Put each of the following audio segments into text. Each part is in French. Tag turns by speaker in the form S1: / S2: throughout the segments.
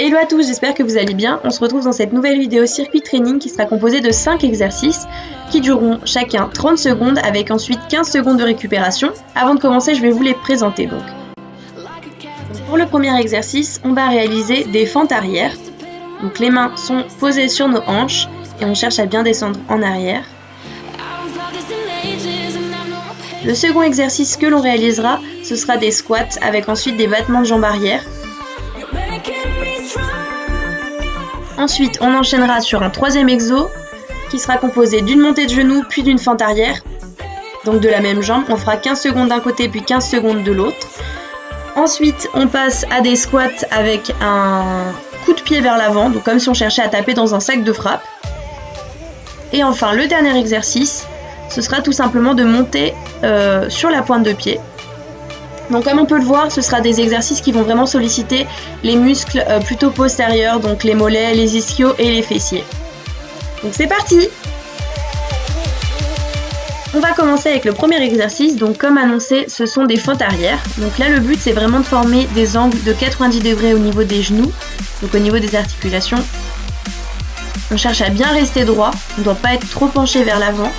S1: Hello à tous, j'espère que vous allez bien. On se retrouve dans cette nouvelle vidéo circuit training qui sera composée de 5 exercices qui dureront chacun 30 secondes avec ensuite 15 secondes de récupération. Avant de commencer, je vais vous les présenter donc. Pour le premier exercice, on va réaliser des fentes arrière. Donc les mains sont posées sur nos hanches et on cherche à bien descendre en arrière. Le second exercice que l'on réalisera, ce sera des squats avec ensuite des battements de jambes arrière. Ensuite, on enchaînera sur un troisième exo qui sera composé d'une montée de genoux puis d'une fente arrière. Donc de la même jambe, on fera 15 secondes d'un côté puis 15 secondes de l'autre. Ensuite, on passe à des squats avec un coup de pied vers l'avant, donc comme si on cherchait à taper dans un sac de frappe. Et enfin, le dernier exercice, ce sera tout simplement de monter sur la pointe de pied. Donc comme on peut le voir, ce sera des exercices qui vont vraiment solliciter les muscles plutôt postérieurs, donc les mollets, les ischios et les fessiers. Donc c'est parti! On va commencer avec le premier exercice, donc comme annoncé, ce sont des fentes arrière. Donc là le but c'est vraiment de former des angles de 90 degrés au niveau des genoux, donc au niveau des articulations. On cherche à bien rester droit, on ne doit pas être trop penché vers l'avant,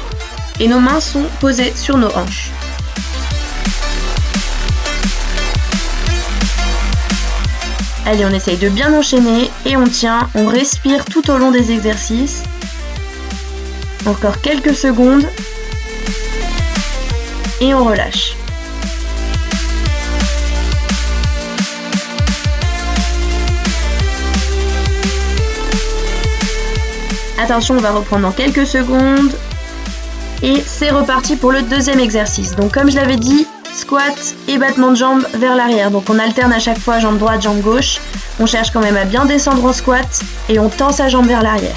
S1: et nos mains sont posées sur nos hanches. Allez, on essaye de bien enchaîner et on tient, on respire tout au long des exercices. Encore quelques secondes. Et on relâche. Attention, on va reprendre dans quelques secondes. Et c'est reparti pour le deuxième exercice. Donc comme je l'avais dit, squat et battement de jambes vers l'arrière. Donc on alterne à chaque fois jambe droite, jambe gauche. On cherche quand même à bien descendre en squat et on tend sa jambe vers l'arrière.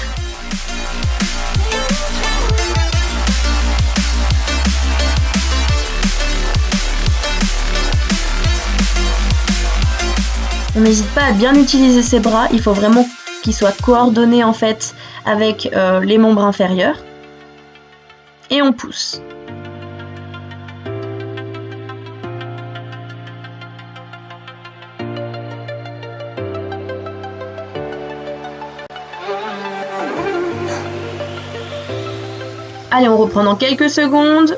S1: On n'hésite pas à bien utiliser ses bras, il faut vraiment qu'ils soient coordonnés en fait avec les membres inférieurs. Et on pousse. Allez, on reprend dans quelques secondes.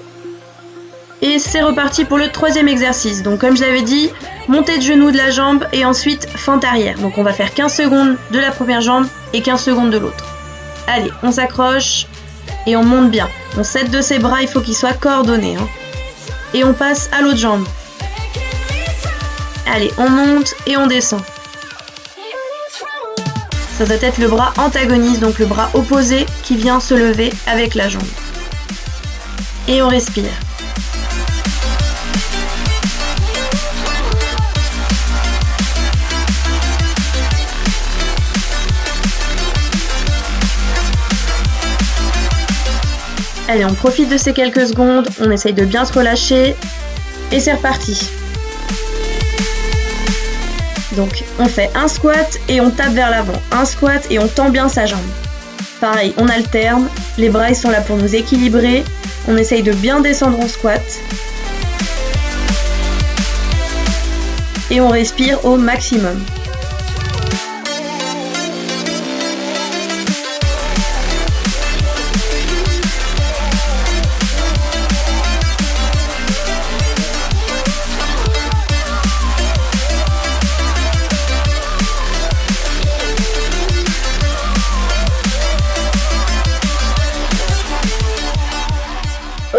S1: Et c'est reparti pour le troisième exercice. Donc comme je l'avais dit, montée de genoux de la jambe et ensuite fente arrière. Donc on va faire 15 secondes de la première jambe et 15 secondes de l'autre. Allez, on s'accroche et on monte bien. On s'aide de ses bras, il faut qu'ils soient coordonnés. Et on passe à l'autre jambe. Allez, on monte et on descend. Ça doit être le bras antagoniste, donc le bras opposé qui vient se lever avec la jambe. Et on respire. Allez, on profite de ces quelques secondes, on essaye de bien se relâcher et c'est reparti. Donc on fait un squat et on tape vers l'avant, un squat et on tend bien sa jambe. Pareil, on alterne, les bras ils sont là pour nous équilibrer, on essaye de bien descendre en squat. Et on respire au maximum.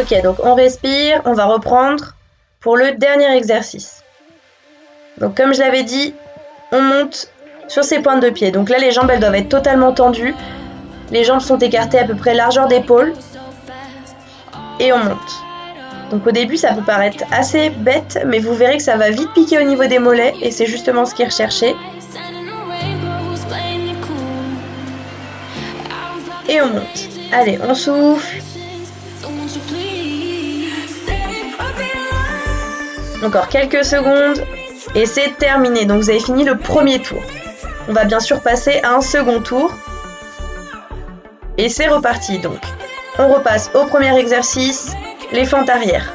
S1: Ok, donc on respire, on va reprendre pour le dernier exercice. Donc comme je l'avais dit, on monte sur ses pointes de pied. Donc là les jambes elles doivent être totalement tendues. Les jambes sont écartées à peu près largeur d'épaule. Et on monte. Donc au début ça peut paraître assez bête, mais vous verrez que ça va vite piquer au niveau des mollets et c'est justement ce qui est recherché. Et on monte. Allez, on souffle. Encore quelques secondes et c'est terminé. Donc vous avez fini le premier tour. On va bien sûr passer à un second tour. Et c'est reparti donc. On repasse au premier exercice, les fentes arrière.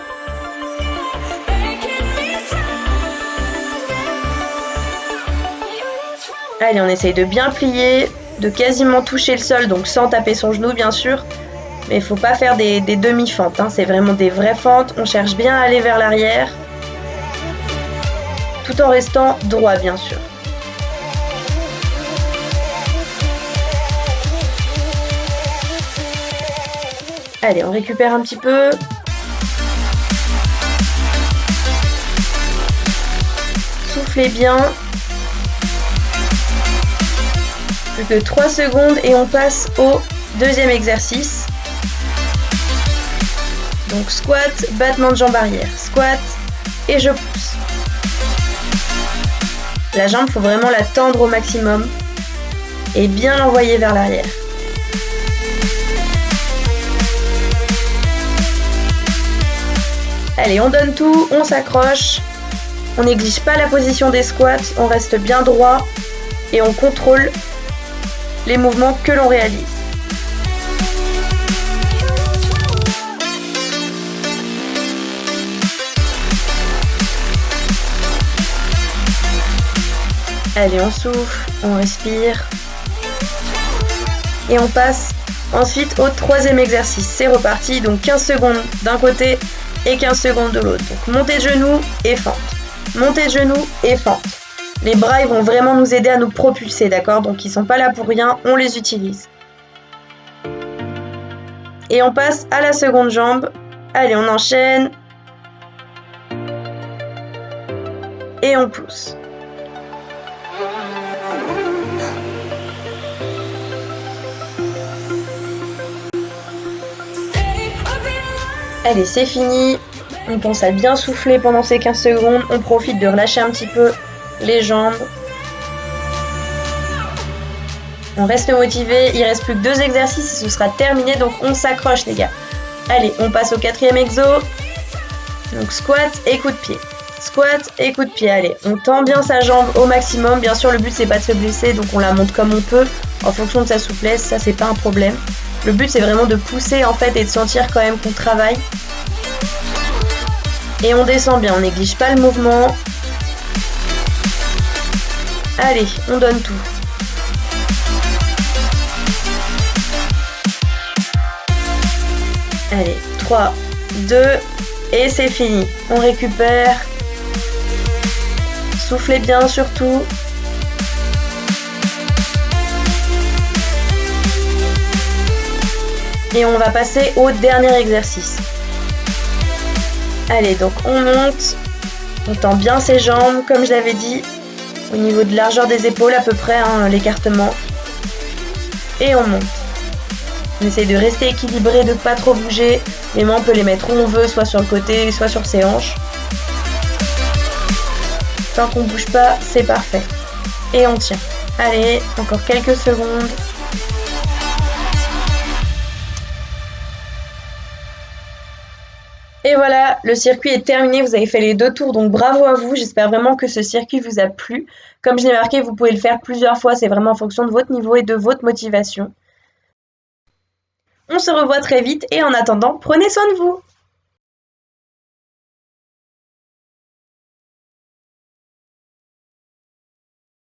S1: Allez, on essaye de bien plier, de quasiment toucher le sol, donc sans taper son genou bien sûr. Mais il faut pas faire des demi-fentes, hein. C'est vraiment des vraies fentes. On cherche bien à aller vers l'arrière, tout en restant droit bien sûr. Allez, on récupère un petit peu. Soufflez bien. Plus que 3 secondes et on passe au deuxième exercice. Donc squat, battement de jambe arrière, squat et je pousse. La jambe, il faut vraiment la tendre au maximum et bien l'envoyer vers l'arrière. Allez, on donne tout, on s'accroche. On néglige pas la position des squats, on reste bien droit et on contrôle les mouvements que l'on réalise. Allez, on souffle, on respire. Et on passe ensuite au troisième exercice. C'est reparti, donc 15 secondes d'un côté et 15 secondes de l'autre. Donc montée de genoux et fente. Montée de genoux et fente. Les bras, ils vont vraiment nous aider à nous propulser, d'accord? Donc ils sont pas là pour rien, on les utilise. Et on passe à la seconde jambe. Allez, on enchaîne. Et on pousse. Allez, c'est fini. On pense à bien souffler pendant ces 15 secondes. On profite de relâcher un petit peu les jambes. On reste motivé. Il reste plus que 2 exercices et ce sera terminé. Donc on s'accroche les gars. Allez, on passe au 4e exo. Donc squat et coup de pied. Squat et coup de pied. Allez, on tend bien sa jambe au maximum. Bien sûr, le but c'est pas de se blesser. Donc on la monte comme on peut en fonction de sa souplesse. Ça, c'est pas un problème. Le but c'est vraiment de pousser en fait et de sentir quand même qu'on travaille. Et on descend bien, on néglige pas le mouvement. Allez, on donne tout. Allez, 3, 2, et c'est fini. On récupère. Soufflez bien surtout. Et on va passer au dernier exercice. Allez, donc on monte, on tend bien ses jambes, comme je l'avais dit, au niveau de largeur des épaules à peu près, hein, l'écartement. Et on monte. On essaye de rester équilibré, de ne pas trop bouger. Les mains, on peut les mettre où on veut, soit sur le côté, soit sur ses hanches. Tant qu'on ne bouge pas, c'est parfait. Et on tient. Allez, encore quelques secondes. Et voilà, le circuit est terminé, vous avez fait les 2 tours, donc bravo à vous, j'espère vraiment que ce circuit vous a plu. Comme je l'ai marqué, vous pouvez le faire plusieurs fois, c'est vraiment en fonction de votre niveau et de votre motivation. On se revoit très vite et en attendant, prenez soin de vous!